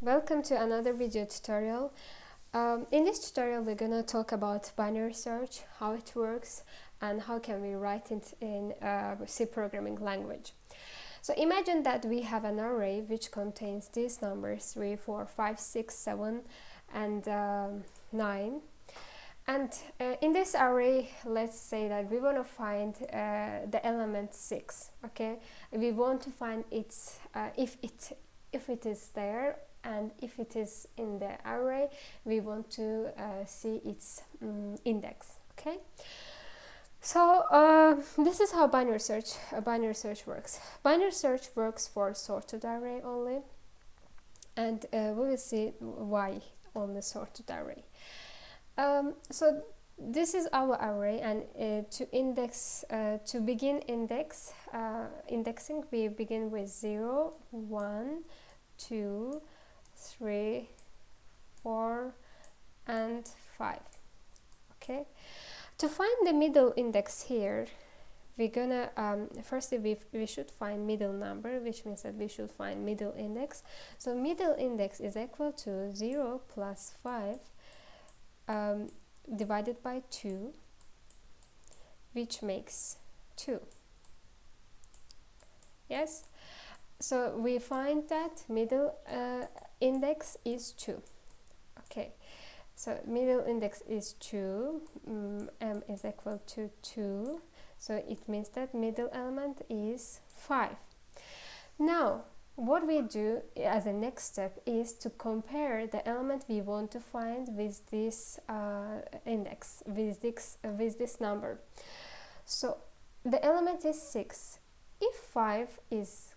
Welcome to another video tutorial. In this tutorial we're gonna talk about binary search, how it works, and how can we write it in C programming language. So imagine that we have an array which contains these numbers 3, 4, 5, 6, 7 and 9. And in this array, let's say that we want to find the element 6. Okay, we want to find its if it is there, and if it is in the array, we want to see its index. Okay, so this is how binary search works. Binary search works for sorted array only, and we will see why on the sorted array. So this is our array, and to begin indexing, we begin with 0, 1, 2, 3, 4, and 5. Okay. To find the middle index here, we're gonna firstly we should find middle number, which means that we should find middle index. So middle index is equal to 0 plus 5 divided by 2, which makes 2. Yes, so we find that middle index is 2. Okay, so middle index is 2, m is equal to 2, so it means that middle element is 5. Now what we do as a next step is to compare the element we want to find with this index, with this number. So the element is 6. If 5 is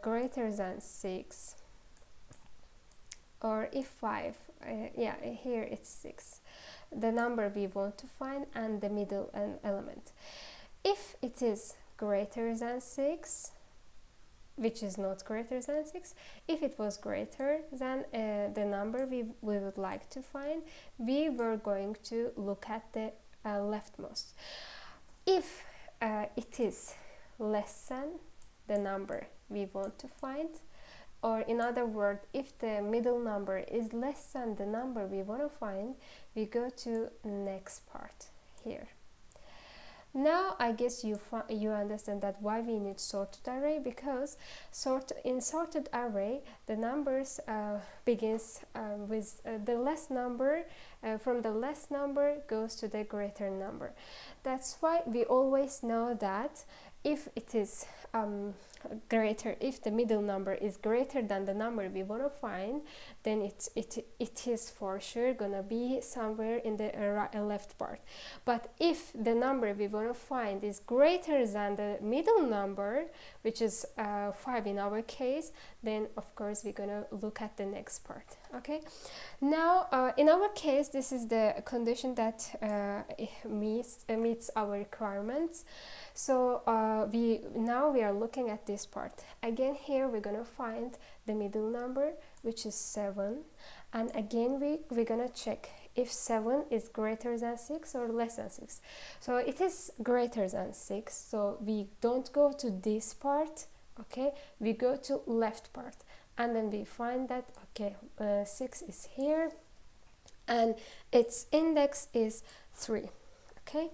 greater than 6, or if 5, here it's 6, the number we want to find and the middle element. If it is greater than 6, which is not greater than 6, if it was greater than the number we would like to find, we were going to look at the leftmost. If it is less than the number we want to find, or in other words, if the middle number is less than the number we want to find, we go to next part here. Now I guess you understand that why we need sorted array, because in sorted array the numbers begins with the less number, from the less number goes to the greater number. That's why we always know that if it is if the middle number is greater than the number we want to find, then it is for sure gonna be somewhere in the left part. But if the number we want to find is greater than the middle number, which is 5 in our case, then of course we're gonna look at the next part. Okay, now in our case this is the condition that meets our requirements. So we are looking at this part. Again, here we're gonna find the middle number, which is 7, and again we're gonna check if 7 is greater than 6 or less than 6. So it is greater than 6, so we don't go to this part. Okay, we go to left part, and then we find that 6 is here and its index is 3. Okay,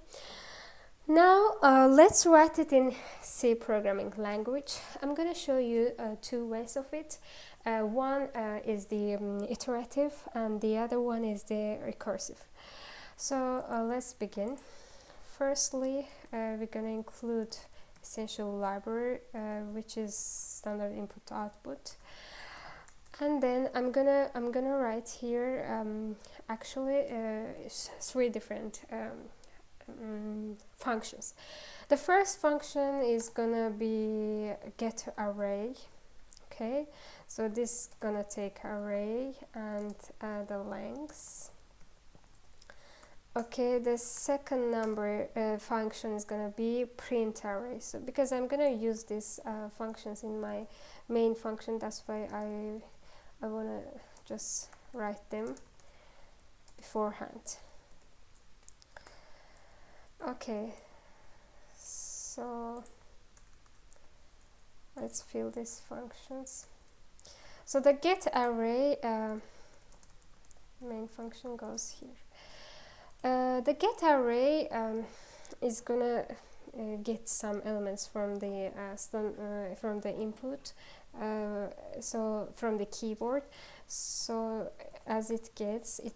now let's write it in C programming language. I'm going to show you 2 ways of it. One is the iterative, and the other one is the recursive. So let's begin. Firstly, we're going to include essential library, which is standard input output, and then I'm gonna write here actually 3 different functions. The first function is gonna be get array. Okay, so this is gonna take array and the length. Okay, the second number function is gonna be print array. So because I'm gonna use these functions in my main function, that's why I wanna just write them beforehand. Okay, so let's fill these functions. So the get array main function goes here. The get array is gonna get some elements from the input, so from the keyboard. So as it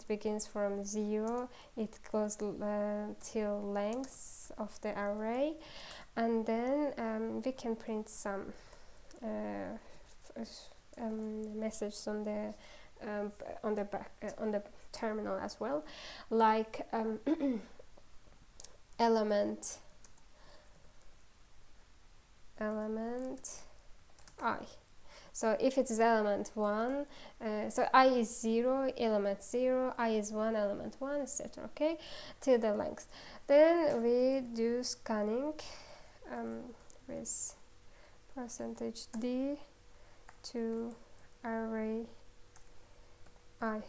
begins from 0, it goes till length of the array, and then we can print some messages on the terminal as well, like element I. So if it's element 1, so I is 0, element 0, I is 1, element 1, etc. Okay, till the length. Then we do scanning with %d to array I.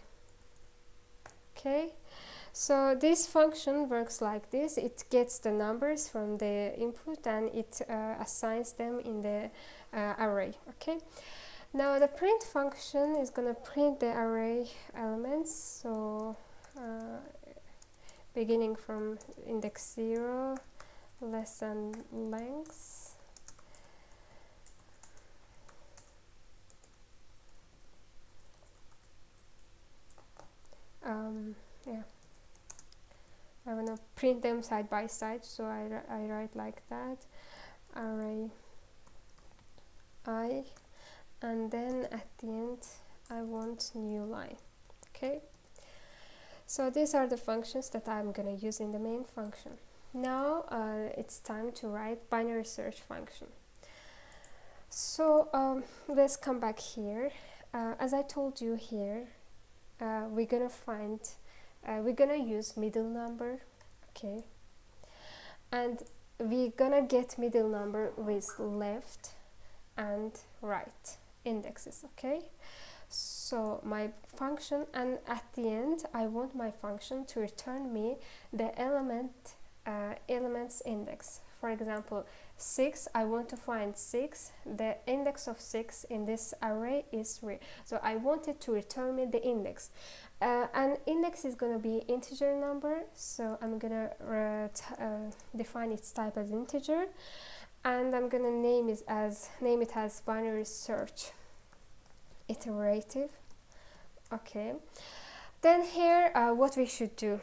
Okay, so this function works like this. It gets the numbers from the input and it assigns them in the array. Okay, now the print function is going to print the array elements, so beginning from index 0 less than length. Yeah, I want to print them side by side, so I write like that, array I, and then at the end I want new line. Okay, so these are the functions that I'm gonna use in the main function. Now it's time to write binary search function. So let's come back here. As I told you here, we're gonna use middle number, okay, and we're gonna get middle number with left and right indexes. Okay, so my function, and at the end I want my function to return me the elements index. For example, 6, I want to find 6. The index of 6 in this array is 3. So I want it to return me the index. And index is going to be integer number. So I'm going to define its type as integer. And I'm going to name it as binary search iterative. Okay. Then here, what we should do.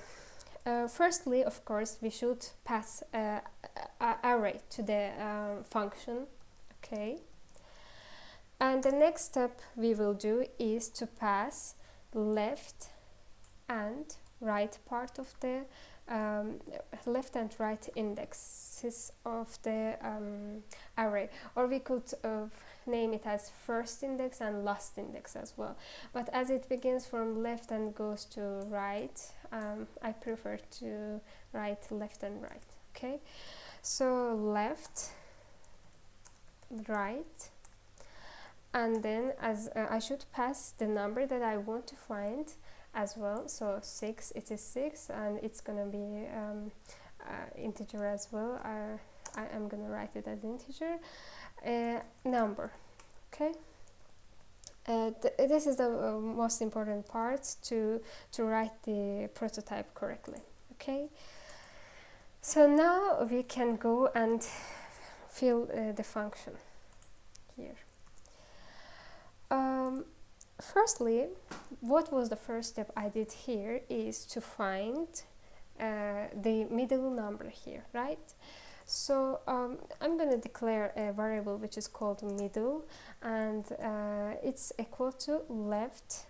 Firstly, of course, we should pass array to the function. Okay, and the next step we will do is to pass left and right part of the left and right indexes of the array, or we could name it as first index and last index as well, but as it begins from left and goes to right, I prefer to write left and right. Okay, so left, right, and then as I should pass the number that I want to find as well. So 6, it is 6, and it's gonna be integer as well. I am gonna write it as integer number. Okay, this is the most important part to write the prototype correctly. Okay, so now we can go and fill the function here. Firstly, what was the first step I did here is to find the middle number here, right? So I'm going to declare a variable which is called middle, and it's equal to left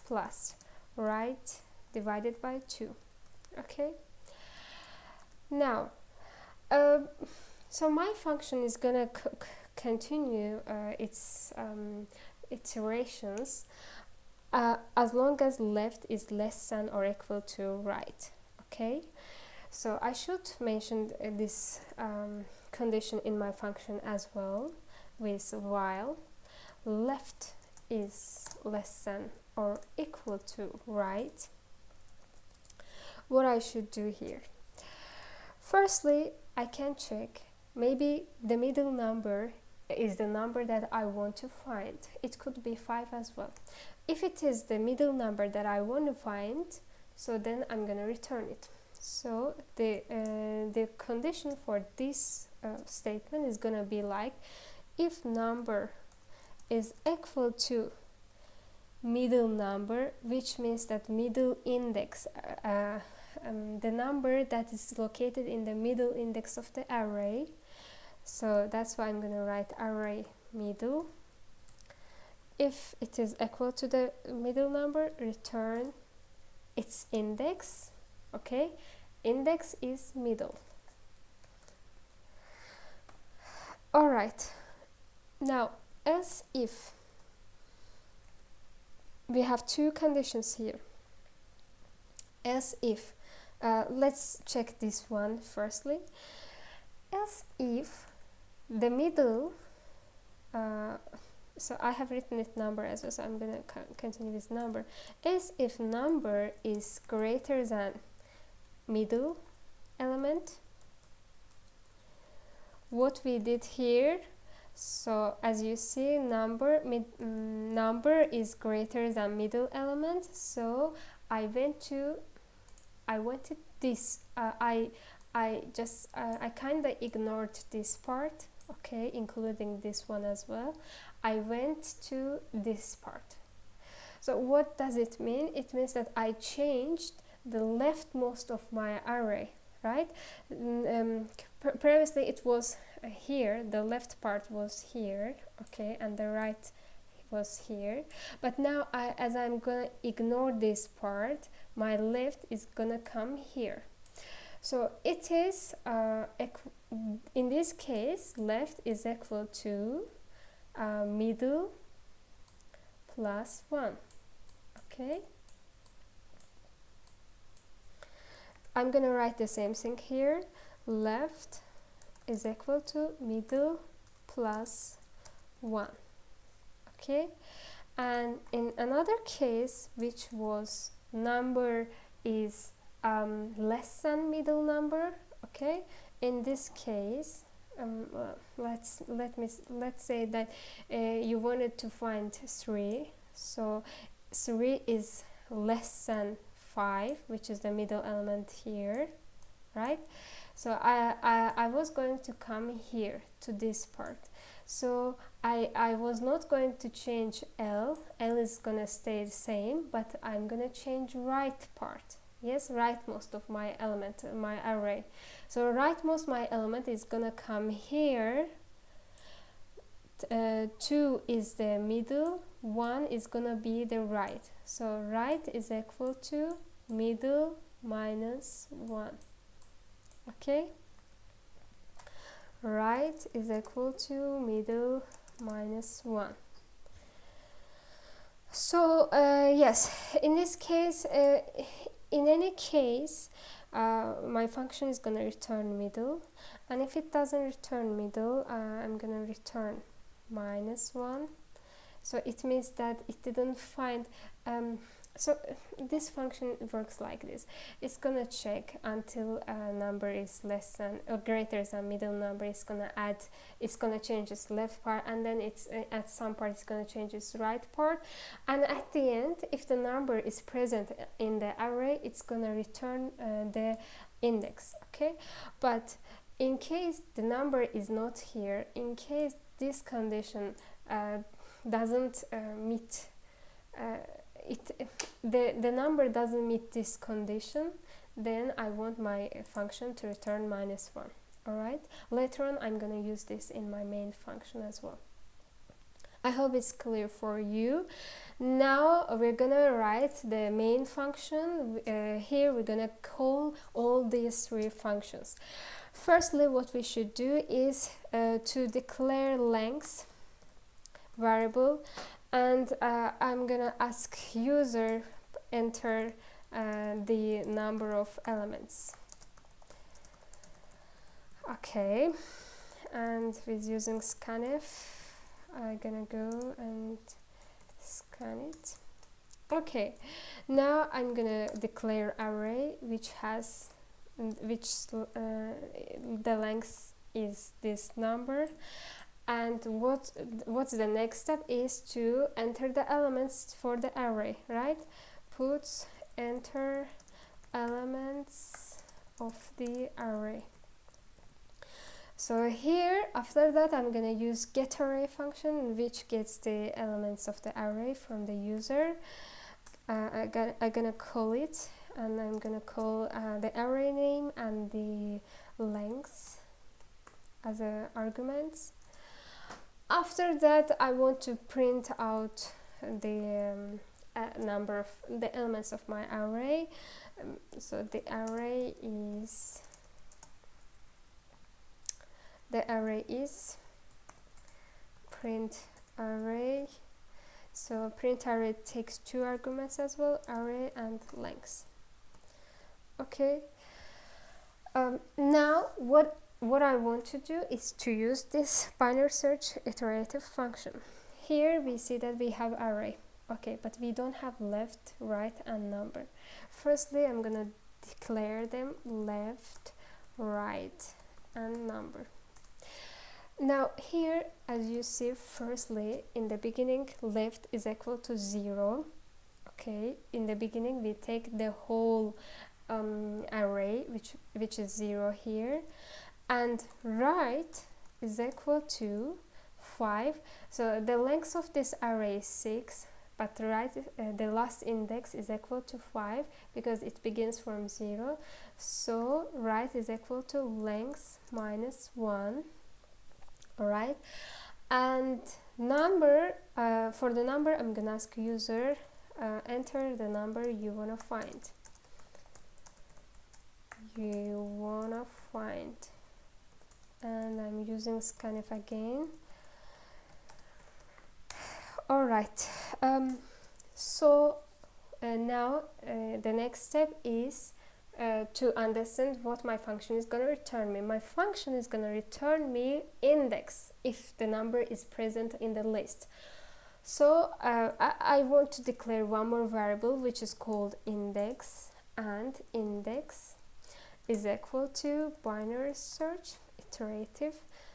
plus right divided by 2. Okay, now so my function is going to continue its iterations as long as left is less than or equal to right. Okay, so I should mention this condition in my function as well, with while left is less than or equal to right. What I should do here, firstly I can check maybe the middle number is the number that I want to find. It could be 5 as well. If it is the middle number that I want to find, so then I'm going to return it. So the condition for this statement is going to be like, if number is equal to middle number, which means that middle index, the number that is located in the middle index of the array. So that's why I'm going to write array middle. If it is equal to the middle number, return its index. Okay, index is middle. Alright, now else if we have two conditions here. Else if, let's check this one firstly. Else if the middle, so I have written it number as well, so I'm going to continue with number. Else if number is greater than middle element, what we did here, so as you see, number is greater than middle element, so I wanted this, I kind of ignored this part, okay, including this one as well. I went to this part. So what does it mean? It means that I changed the leftmost of my array, right? Previously it was here, the left part was here, okay, and the right was here, but now as I'm gonna ignore this part, my left is gonna come here. So it is in this case, left is equal to middle plus 1. Okay, I'm gonna write the same thing here. Left is equal to middle plus 1. Okay, and in another case, which was number is less than middle number, okay, in this case, let's say that you wanted to find 3, so 3 is less than 5, which is the middle element here, right? So I was going to come here to this part, so I was not going to change L is gonna stay the same, but I'm gonna change right part. Yes, rightmost of my element, my array. So rightmost my element is gonna come here. 2 is the middle, 1 is gonna be the right. So right is equal to middle minus 1. Okay, right is equal to middle minus 1. So yes, in this case, in any case, my function is going to return middle, and if it doesn't return middle, I'm going to return minus 1. So it means that it didn't find, so this function works like this. It's going to check until a number is less than or greater than middle number. It's going to change its left part, and then it's at some part it's going to change its right part, and at the end, if the number is present in the array, it's going to return the index. Okay, but in case the number is not here, in case this condition doesn't meet the number doesn't meet this condition, then I want my function to return minus 1. Alright, later on I'm gonna use this in my main function as well. I hope it's clear for you. Now we're gonna write the main function. Here we're gonna call all these 3 functions. Firstly, what we should do is to declare length variable, and I'm gonna ask user enter the number of elements. Okay, and with using scanf, I'm gonna go and scan it. Okay, now I'm gonna declare array which has the length is this number, And what's the next step is to enter the elements for the array, right? Puts enter elements of the array. So here, after that, I'm gonna use getArray function, which gets the elements of the array from the user. I'm gonna call it, and I'm gonna call the array name and the length as arguments. After that, I want to print out the number of the elements of my array. So the array is print array. So print array takes two arguments as well, array and length. Okay. Now what I want to do is to use this binary search iterative function. Here we see that we have array, okay, but we don't have left, right, and number. Firstly, I'm gonna declare them left, right, and number. Now here, as you see, firstly, in the beginning, left is equal to 0. Okay, in the beginning we take the whole array, which is 0 here, and right is equal to 5. So the length of this array is 6, but right, the last index is equal to 5 because it begins from 0. So right is equal to length minus 1. Alright, and number, for the number, I'm gonna ask user enter the number you wanna find. And I'm using scanf again. Alright, so now the next step is to understand what my function is going to return me. My function is going to return me index if the number is present in the list. So I want to declare one more variable, which is called index, and index is equal to binary search iterative.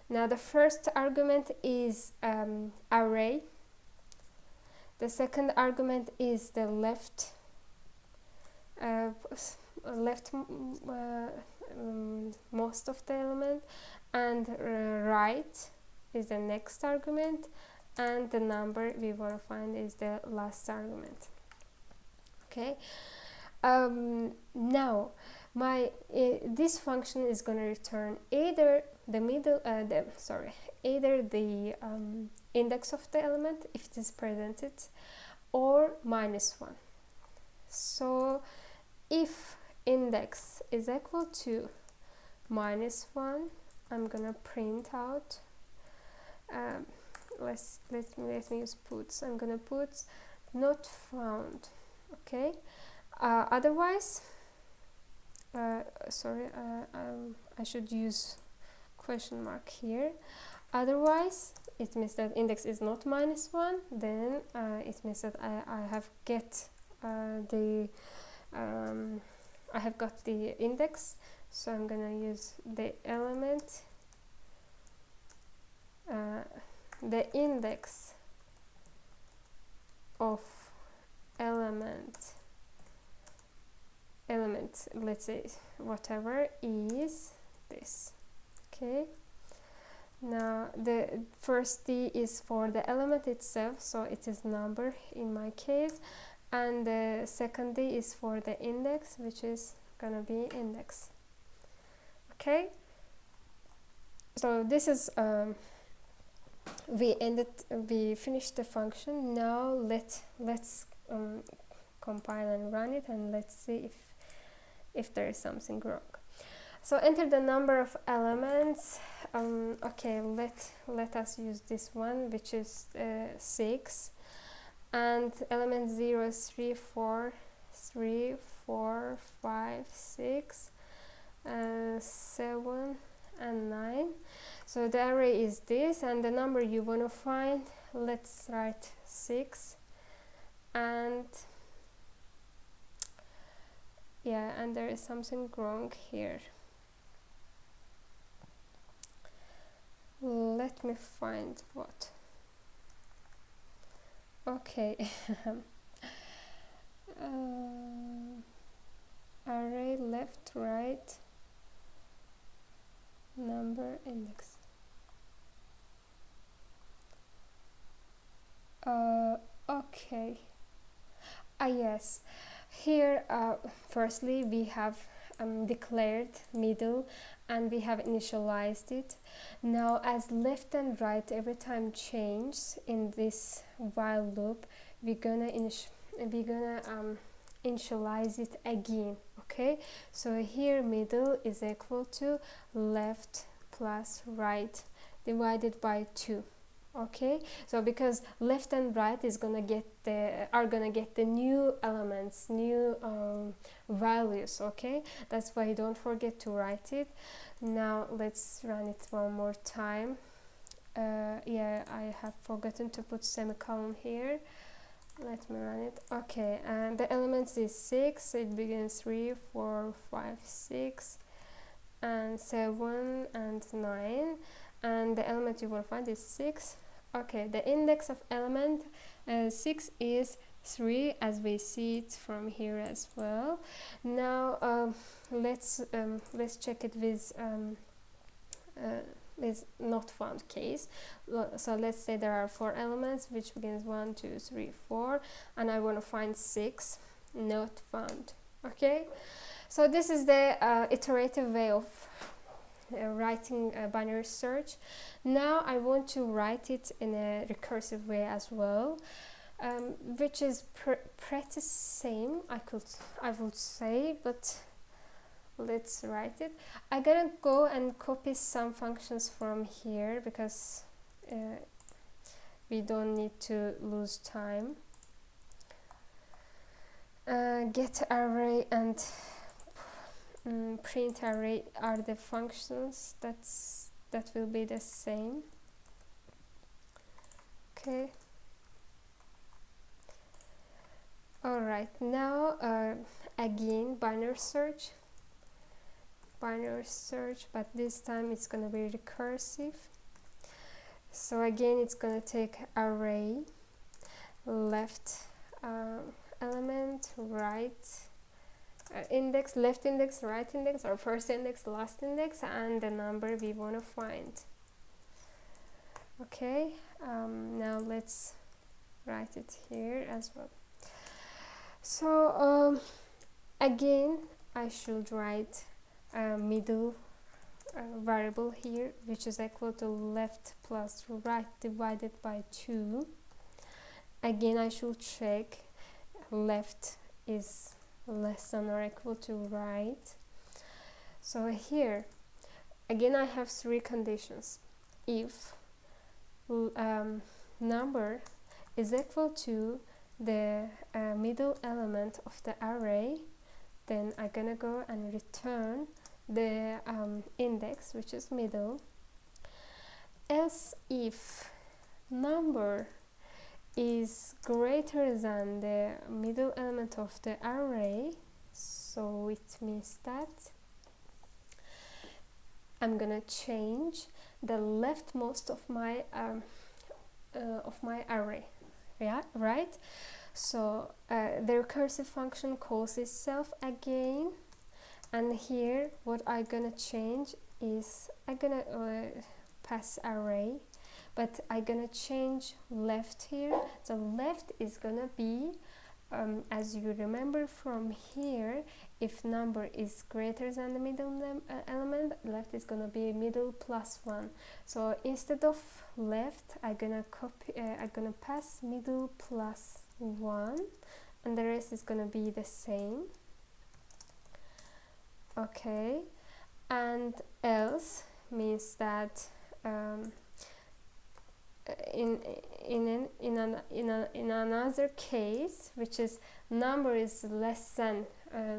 Now the first argument is array. The second argument is the left most of the element, and right is the next argument, and the number we want to find is the last argument. Okay, now this function is going to return either the index of the element if it is presented, or -1. So if index is equal to -1, I'm gonna print out let me use puts. I'm gonna put not found. Okay, otherwise I should use question mark here. Otherwise it means that index is not -1, then it means that I have got the index, so I'm gonna use the element, the index of element, let's say whatever is this. Okay, now the first D is for the element itself, so it is number in my case, and the second D is for the index, which is gonna be index. Okay, so this is we finished the function. Now let's compile and run it, and let's see if there is something wrong. So enter the number of elements. Okay, let us use this one, which is 6, and element 0 is 3, 4, 5, 6, 7, and 9. So the array is this, and the number you want to find, let's write 6, and yeah, and there is something wrong here. let me find what. Okay. Array left, right, number, index. Okay. Yes. Here, firstly, we have declared middle and we have initialized it. Now, as left and right every time change in this while loop, we're gonna initialize it again. Okay, so here middle is equal to left plus right divided by 2. Okay, so because left and right is gonna get the new elements, new values. Okay, that's why don't forget to write it. Now let's run it one more time. Yeah, I have forgotten to put semicolon here. Let me run it. Okay, and the elements is 6. It begins 3, 4, 5, 6 and 7 and 9, and the element you will find is 6. Okay, the index of element 6 is 3, as we see it from here as well. Now let's check it with not found case. So let's say there are 4 elements which begins 1, 2, 3, 4, and I want to find 6, not found. Okay, so this is the iterative way of writing a binary search. Now I want to write it in a recursive way as well, which is pretty same, I would say, but let's write it. I'm gonna go and copy some functions from here because we don't need to lose time. Get array and print array are the functions that will be the same. Okay. All right, now again binary search, but this time it's going to be recursive. So again it's going to take array left element, right index, left index, right index, or first index, last index, and the number we want to find. Okay, now let's write it here as well. So again I should write a middle variable here, which is equal to left plus right divided by 2. Again I should check left is less than or equal to right. So here again I have 3 conditions. If number is equal to the middle element of the array, then I'm gonna go and return the index, which is middle. Else if number is greater than the middle element of the array, so it means that I'm gonna change the leftmost of my array. Yeah, right. So the recursive function calls itself again, and here what I'm gonna change is I'm gonna pass array, but I'm gonna change left here. So left is gonna be as you remember from here, if number is greater than the middle element, left is gonna be middle plus 1. So instead of left, I'm gonna pass middle plus 1, and the rest is gonna be the same. Okay, and else means that in another case, which is number is less than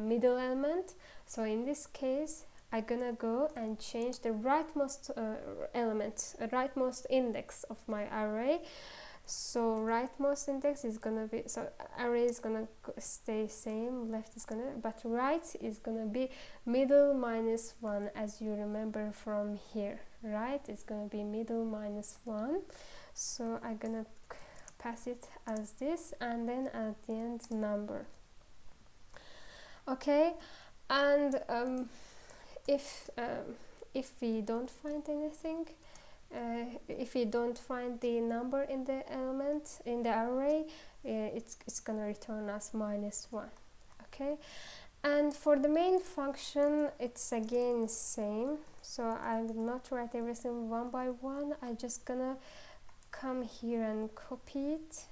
middle element, so in this case I'm gonna go and change the rightmost element, rightmost index of my array. So rightmost index is gonna be, so array is gonna stay same, left is gonna, but right is gonna be middle minus 1, as you remember from here, right? It's gonna be middle minus 1, so I'm gonna pass it as this, and then at the end number. Okay, and if we don't find anything, if we don't find the number in the element in the array, it's gonna return us -1. Okay, and for the main function, it's again same, so I will not write everything one by one. I'm just gonna come here and copy it.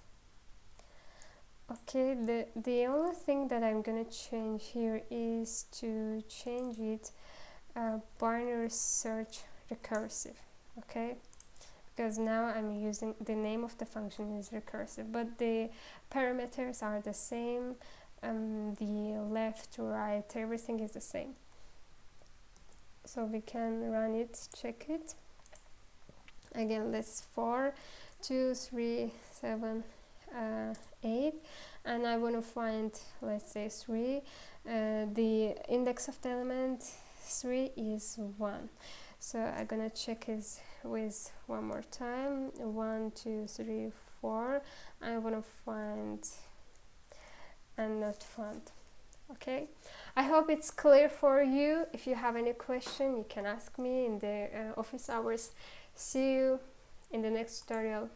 Okay, the only thing that I'm gonna change here is to change it binary search recursive. Okay, because now I'm using the name of the function is recursive, but the parameters are the same, the left, right, everything is the same. So we can run it, check it again. Let's 4 2 3 7 8, and I want to find, let's say, 3. The index of the element 3 is 1, so I'm gonna check it with one more time. 1 2 3 4. I want to find and not found. Okay, I hope it's clear for you. If you have any question, you can ask me in the office hours. See you in the next tutorial.